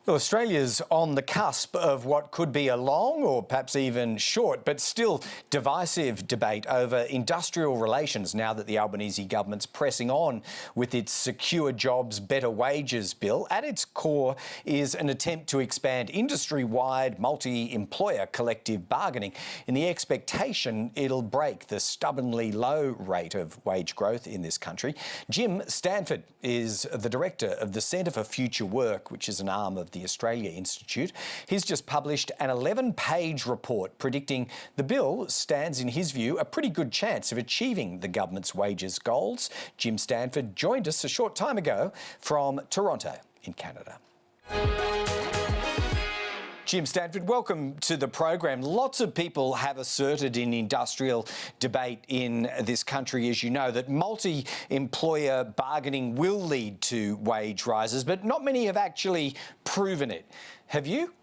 Well, Australia's on the cusp of what could be a long or perhaps even short, but still divisive debate over industrial relations now that the Albanese government's pressing on with its Secure Jobs, Better Wages bill. At its core is an attempt to expand industry-wide multi-employer collective bargaining in the expectation it'll break the stubbornly low rate of wage growth in this country. Jim Stanford is the director of the Centre for Future Work, which is an arm of the Australia Institute. He's just published an 11-page report predicting the bill stands, in his view, a pretty good chance of achieving the government's wages goals. Jim Stanford joined us a short time ago from Toronto in Canada. Jim Stanford, welcome to the program. Lots of people have asserted in industrial debate in this country, as you know, that multi-employer bargaining will lead to wage rises, but not many have actually proven it. Have you?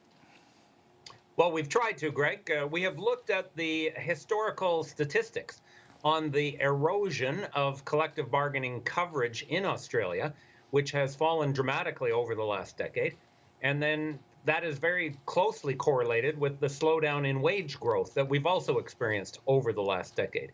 Well, we've tried to, Greg. We have looked at the historical statistics on the erosion of collective bargaining coverage in Australia, which has fallen dramatically over the last decade. And then that is very closely correlated with the slowdown in wage growth that we've also experienced over the last decade.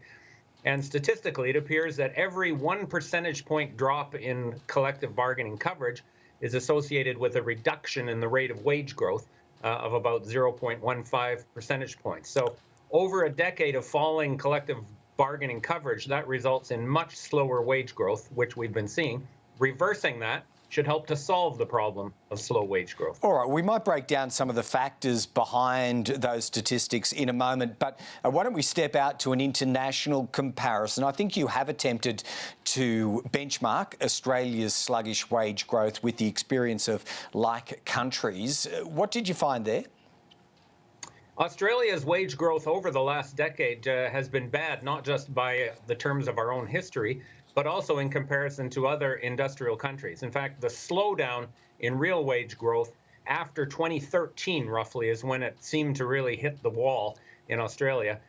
And statistically, it appears that every 1 percentage point drop in collective bargaining coverage is associated with a reduction in the rate of wage growth of about 0.15 percentage points. So over a decade of falling collective bargaining coverage, that results in much slower wage growth, which we've been seeing. Reversing that should help to solve the problem of slow wage growth. All right, we might break down some of the factors behind those statistics in a moment, but why don't we step out to an international comparison? I think you have attempted to benchmark Australia's sluggish wage growth with the experience of like countries. What did you find there? Australia's wage growth over the last decade has been bad, not just by the terms of our own history, but also in comparison to other industrial countries. In fact, the slowdown in real wage growth after 2013, roughly, is when it seemed to really hit the wall in Australia,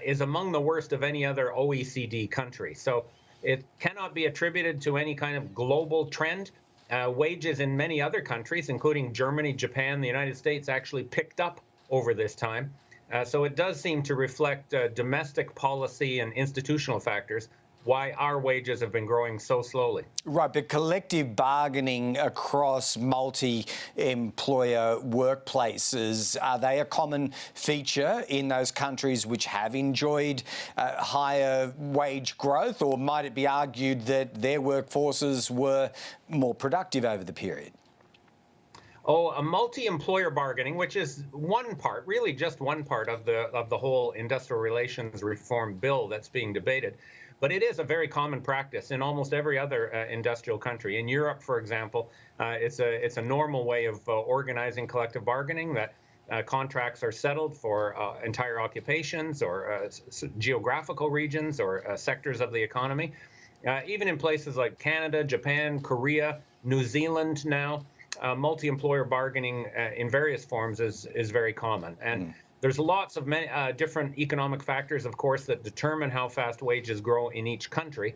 is among the worst of any other OECD country. So it cannot be attributed to any kind of global trend. Wages in many other countries, including Germany, Japan, the United States, actually picked up over this time. So it does seem to reflect domestic policy and institutional factors why our wages have been growing so slowly. Right, but collective bargaining across multi-employer workplaces, are they a common feature in those countries which have enjoyed higher wage growth, or might it be argued that their workforces were more productive over the period? Oh, a multi-employer bargaining, which is one part, really just one part of the whole industrial relations reform bill that's being debated. But it is a very common practice in almost every other industrial country. In Europe, for example, it's a normal way of organizing collective bargaining, that contracts are settled for entire occupations or geographical regions or sectors of the economy. Even in places like Canada, Japan, Korea, New Zealand now, multi-employer bargaining in various forms is very common. And there's lots of many different economic factors, of course, that determine how fast wages grow in each country.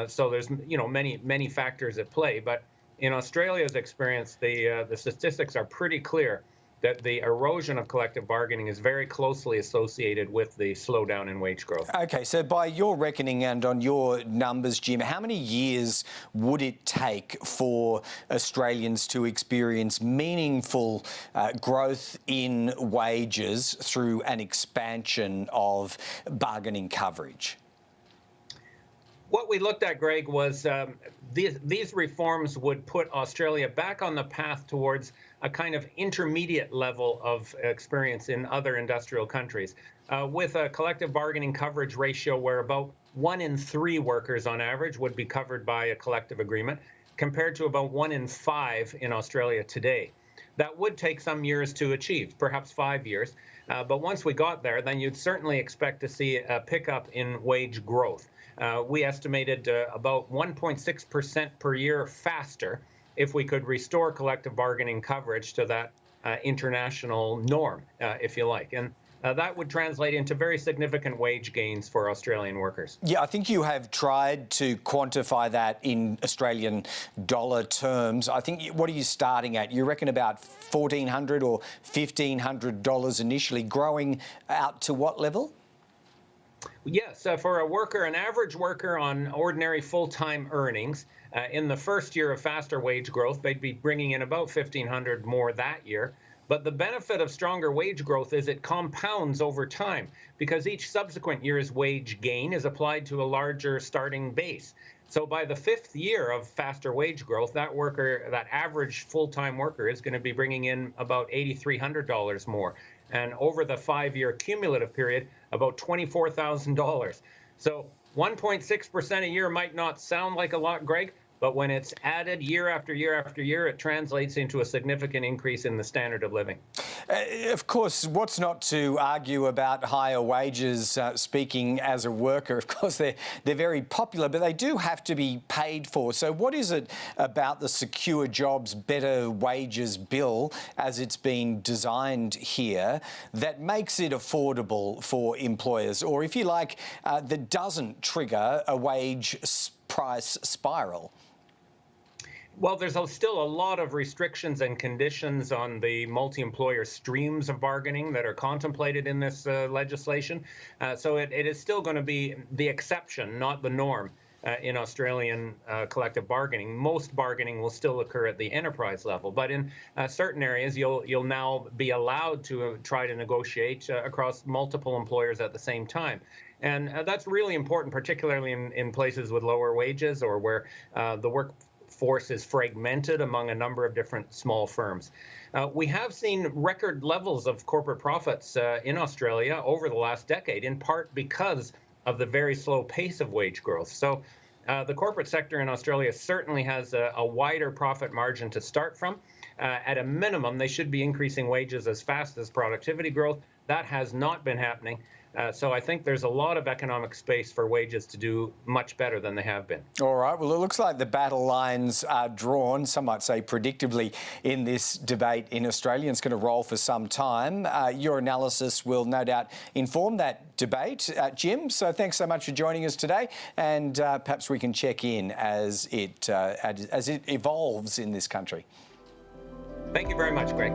So there's many factors at play. But in Australia's experience, the statistics are pretty clear that the erosion of collective bargaining is very closely associated with the slowdown in wage growth. OK, so by your reckoning and on your numbers, Jim, how many years would it take for Australians to experience meaningful growth in wages through an expansion of bargaining coverage? What we looked at, Greg, was these reforms would put Australia back on the path towards a kind of intermediate level of experience in other industrial countries, with a collective bargaining coverage ratio where about 1 in 3 workers on average would be covered by a collective agreement, compared to about 1 in 5 in Australia today. That would take some years to achieve, perhaps 5 years. But once we got there, then you'd certainly expect to see a pickup in wage growth. We estimated about 1.6% per year faster if we could restore collective bargaining coverage to that international norm, if you like. And that would translate into very significant wage gains for Australian workers. Yeah, I think you have tried to quantify that in Australian dollar terms. I think, what are you starting at? You reckon about $1,400 or $1,500 initially, growing out to what level? Yes, for a worker, an average worker on ordinary full-time earnings, in the first year of faster wage growth, they'd be bringing in about 1,500 more that year. But the benefit of stronger wage growth is it compounds over time because each subsequent year's wage gain is applied to a larger starting base. So by the fifth year of faster wage growth, that worker, that average full-time worker, is going to be bringing in about $8,300 more. And over the 5-year cumulative period, about $24,000. So 1.6% a year might not sound like a lot, Greg, but when it's added year after year after year, it translates into a significant increase in the standard of living. Of course, what's not to argue about higher wages? Speaking as a worker, of course, they're very popular, but they do have to be paid for. So what is it about the Secure Jobs Better Wages Bill, as it's been designed here, that makes it affordable for employers, or, if you like, that doesn't trigger a wage price spiral? Well, there's still a lot of restrictions and conditions on the multi-employer streams of bargaining that are contemplated in this legislation. So it is still going to be the exception, not the norm, in Australian collective bargaining. Most bargaining will still occur at the enterprise level, but in certain areas, you'll now be allowed to try to negotiate across multiple employers at the same time. And that's really important, particularly in places with lower wages or where the workforce is fragmented among a number of different small firms. We have seen record levels of corporate profits in Australia over the last decade, in part because of the very slow pace of wage growth. So the corporate sector in Australia certainly has a wider profit margin to start from. At a minimum, they should be increasing wages as fast as productivity growth. That has not been happening. So I think there's a lot of economic space for wages to do much better than they have been. All right. Well, it looks like the battle lines are drawn, some might say predictably, in this debate in Australia. It's going to roll for some time. Your analysis will no doubt inform that debate, Jim. So thanks so much for joining us today, and perhaps we can check in as it evolves in this country. Thank you very much, Greg.